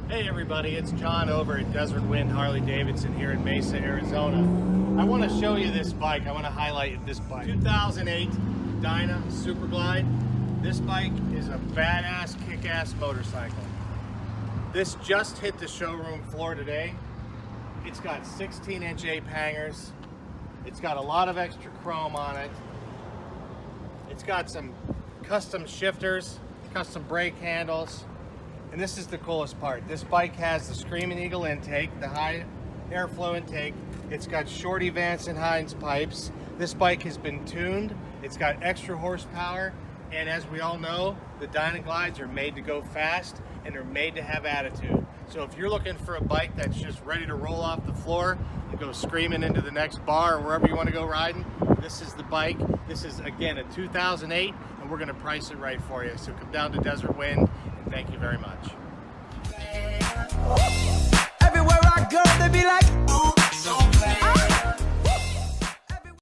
Hey everybody, it's John over at Desert Wind Harley-Davidson here in Mesa, Arizona. I want to show you this bike. I want to highlight this bike. 2008 Dyna Super Glide. This bike is a badass, kick-ass motorcycle. This just hit the showroom floor today. It's got 16-inch ape hangers. It's got a lot of extra chrome on it. It's got some custom shifters, custom brake handles. And this is the coolest part. This bike has the Screaming Eagle intake, the high airflow intake. It's got Shorty Vance and Hines pipes. This bike has been tuned. It's got extra horsepower. And as we all know, the Dyna Glides are made to go fast and they're made to have attitude. So if you're looking for a bike that's just ready to roll off the floor and go screaming into the next bar or wherever you want to go riding, this is the bike. This is, again, a 2008, and we're going to price it right for you. So come down to Desert Wind, and thank you very much.